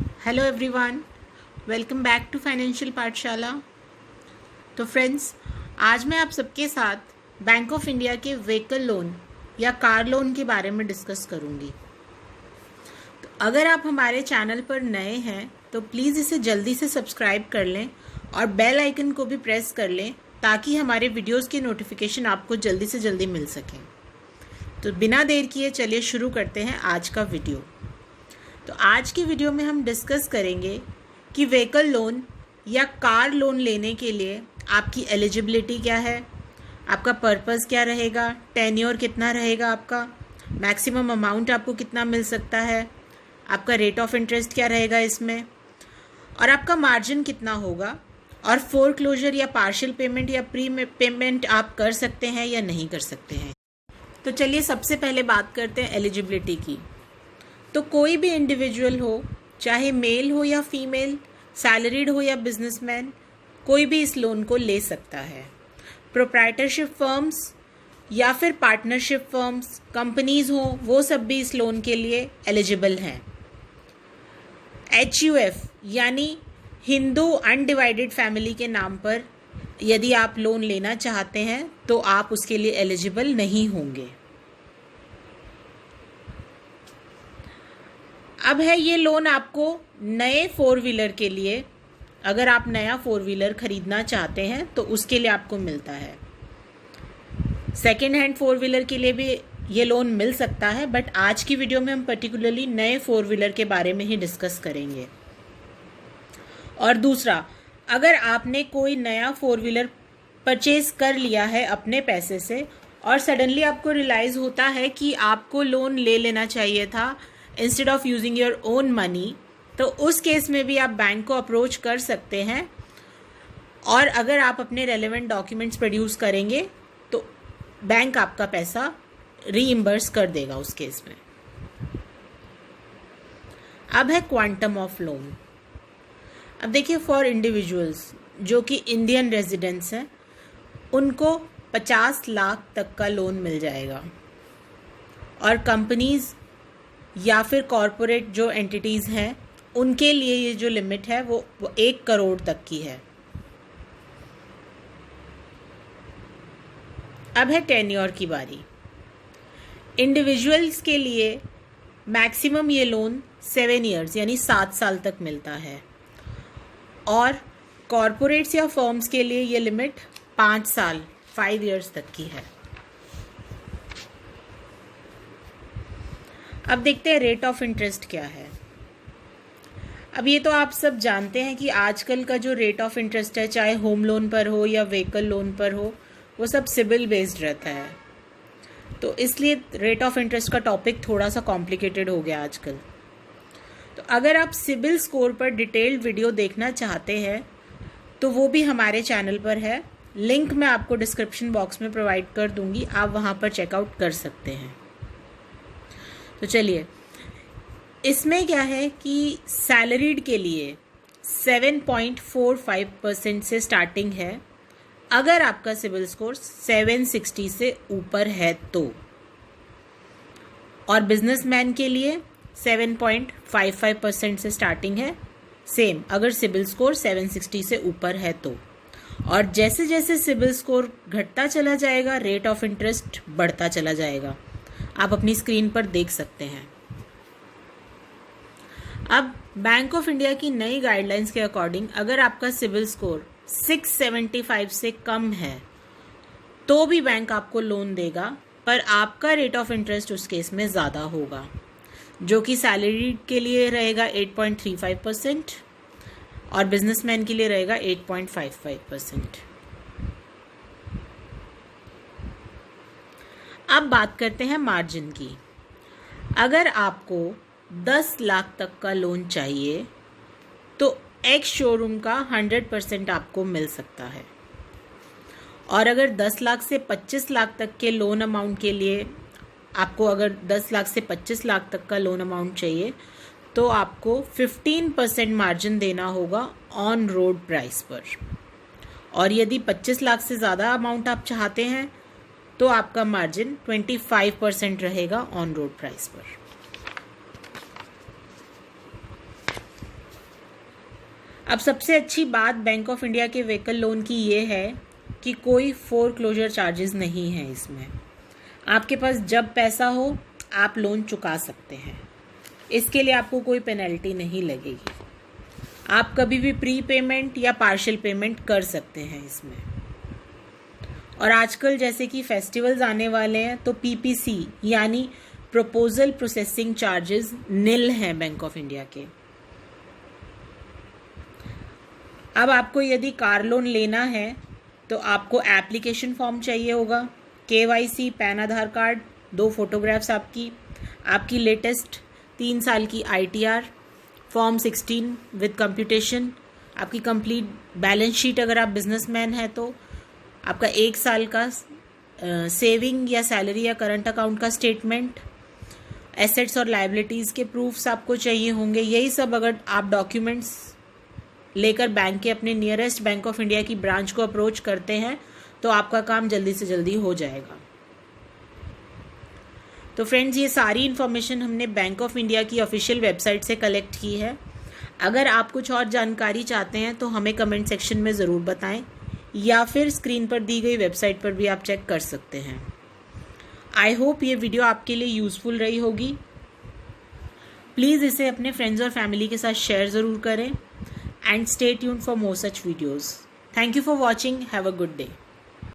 Hello everyone, welcome back to financial Pathshala. तो friends, आज मैं आप सबके साथ बैंक ऑफ इंडिया के व्हीकल लोन या कार लोन के बारे में डिस्कस करूंगी। तो अगर आप हमारे चैनल पर नए हैं तो प्लीज़ इसे जल्दी से सब्सक्राइब कर लें और बेल आइकन को भी प्रेस कर लें ताकि हमारे वीडियोस की नोटिफिकेशन आपको जल्दी से जल्दी मिल सकें। तो बिना देर किए चलिए शुरू करते हैं आज का वीडियो। तो आज की वीडियो में हम डिस्कस करेंगे कि व्हीकल लोन या कार लोन लेने के लिए आपकी एलिजिबिलिटी क्या है, आपका पर्पस क्या रहेगा, टेन्योर कितना रहेगा, आपका मैक्सिमम अमाउंट आपको कितना मिल सकता है, आपका रेट ऑफ इंटरेस्ट क्या रहेगा इसमें, और आपका मार्जिन कितना होगा, और फोरक्लोजर या पार्शियल पेमेंट या प्री पेमेंट आप कर सकते हैं या नहीं कर सकते हैं। तो चलिए सबसे पहले बात करते हैं एलिजिबिलिटी की। तो कोई भी इंडिविजुअल हो, चाहे मेल हो या फीमेल, सैलरीड हो या बिजनेसमैन, कोई भी इस लोन को ले सकता है। प्रोप्राइटरशिप फर्म्स या फिर पार्टनरशिप फर्म्स, कंपनीज हो, वो सब भी इस लोन के लिए एलिजिबल हैं। HUF यानी हिंदू अनडिवाइडेड फैमिली के नाम पर यदि आप लोन लेना चाहते हैं तो आप उसके लिए एलिजिबल नहीं होंगे। अब है ये लोन आपको नए 4 व्हीलर के लिए, अगर आप नया 4 व्हीलर खरीदना चाहते हैं तो उसके लिए आपको मिलता है। सेकेंड हैंड 4 व्हीलर के लिए भी ये लोन मिल सकता है, बट आज की वीडियो में हम पर्टिकुलरली नए 4 व्हीलर के बारे में ही डिस्कस करेंगे। और दूसरा, अगर आपने कोई नया 4 व्हीलर परचेज कर लिया है अपने पैसे से और सडनली आपको रियलाइज होता है कि आपको लोन ले लेना चाहिए था instead of using your own money, तो उस केस में भी आप बैंक को अप्रोच कर सकते हैं। और अगर आप अपने रेलेवेंट डॉक्यूमेंट्स प्रोड्यूस करेंगे तो बैंक आपका पैसा रीइम्बर्स कर देगा उस केस में। अब है क्वांटम ऑफ लोन। अब देखिए, फॉर इंडिविजुअल्स जो कि इंडियन रेजिडेंट्स हैं, उनको 50 लाख तक का लोन मिल जाएगा, और कंपनीज या फिर कॉरपोरेट जो एंटिटीज़ हैं उनके लिए ये जो लिमिट है वो 1 करोड़ तक की है। अब है टेन्योर की बारी। इंडिविजुअल्स के लिए मैक्सिमम ये लोन 7 ईयर्स यानी 7 साल तक मिलता है, और कॉरपोरेट्स या फर्म्स के लिए ये लिमिट 5 साल 5 ईयर्स तक की है। अब देखते हैं रेट ऑफ इंटरेस्ट क्या है। अब ये तो आप सब जानते हैं कि आजकल का जो रेट ऑफ इंटरेस्ट है, चाहे होम लोन पर हो या व्हीकल लोन पर हो, वो सब सिबिल बेस्ड रहता है। तो इसलिए रेट ऑफ इंटरेस्ट का टॉपिक थोड़ा सा कॉम्प्लिकेटेड हो गया आजकल। तो अगर आप सिबिल स्कोर पर डिटेल्ड वीडियो देखना चाहते हैं तो वो भी हमारे चैनल पर है, लिंक मैं आपको डिस्क्रिप्शन बॉक्स में प्रोवाइड कर दूंगी, आप वहाँ पर चेकआउट कर सकते हैं। तो चलिए, इसमें क्या है कि सैलरीड के लिए 7.45% से स्टार्टिंग है अगर आपका सिबिल स्कोर 760 से ऊपर है तो, और बिजनेसमैन के लिए 7.55% से स्टार्टिंग है, सेम अगर सिबिल स्कोर 760 से ऊपर है तो। और जैसे जैसे सिबिल स्कोर घटता चला जाएगा, रेट ऑफ इंटरेस्ट बढ़ता चला जाएगा, आप अपनी स्क्रीन पर देख सकते हैं। अब बैंक ऑफ इंडिया की नई गाइडलाइंस के अकॉर्डिंग अगर आपका सिबिल स्कोर 675 से कम है तो भी बैंक आपको लोन देगा, पर आपका रेट ऑफ इंटरेस्ट उस केस में ज़्यादा होगा, जो कि सैलरी के लिए रहेगा 8.35% और बिजनेसमैन के लिए रहेगा 8.55%। अब बात करते हैं मार्जिन की। अगर आपको 10 लाख तक का लोन चाहिए तो एक्स शोरूम का 100% आपको मिल सकता है, और अगर 10 लाख से 25 लाख तक के लोन अमाउंट के लिए आपको, अगर 10 लाख से 25 लाख तक का लोन अमाउंट चाहिए तो आपको 15% मार्जिन देना होगा ऑन रोड प्राइस पर, और यदि 25 लाख से ज़्यादा अमाउंट आप चाहते हैं तो आपका मार्जिन 25% रहेगा ऑन रोड प्राइस पर। अब सबसे अच्छी बात बैंक ऑफ इंडिया के व्हीकल लोन की ये है कि कोई फोरक्लोजर चार्जेस नहीं है इसमें। आपके पास जब पैसा हो आप लोन चुका सकते हैं, इसके लिए आपको कोई पेनल्टी नहीं लगेगी। आप कभी भी प्री पेमेंट या पार्शियल पेमेंट कर सकते हैं इसमें। और आजकल जैसे कि फेस्टिवल्स आने वाले हैं तो PPC यानी प्रपोजल प्रोसेसिंग चार्जेस निल हैं बैंक ऑफ इंडिया के। अब आपको यदि कार लोन लेना है तो आपको एप्लीकेशन फॉर्म चाहिए होगा, KYC, पैन आधार कार्ड, 2 फोटोग्राफ्स आपकी लेटेस्ट 3 साल की ITR, फॉर्म 16 विद कंप्यूटेशन, आपकी कंप्लीट बैलेंस शीट अगर आप बिजनेसमैन हैं तो, आपका 1 साल का सेविंग या सैलरी या करंट अकाउंट का स्टेटमेंट, एसेट्स और लायबिलिटीज़ के प्रूफ्स आपको चाहिए होंगे। यही सब अगर आप डॉक्यूमेंट्स लेकर बैंक के अपने नियरेस्ट बैंक ऑफ इंडिया की ब्रांच को अप्रोच करते हैं तो आपका काम जल्दी से जल्दी हो जाएगा। तो फ्रेंड्स, ये सारी इन्फॉर्मेशन हमने बैंक ऑफ इंडिया की ऑफिशियल वेबसाइट से कलेक्ट की है। अगर आप कुछ और जानकारी चाहते हैं तो हमें कमेंट सेक्शन में ज़रूर बताएं, या फिर स्क्रीन पर दी गई वेबसाइट पर भी आप चेक कर सकते हैं। आई होप ये वीडियो आपके लिए यूज़फुल रही होगी। प्लीज़ इसे अपने फ्रेंड्स और फैमिली के साथ शेयर ज़रूर करें, and stay tuned for more such videos. Thank you for watching. Have a good day.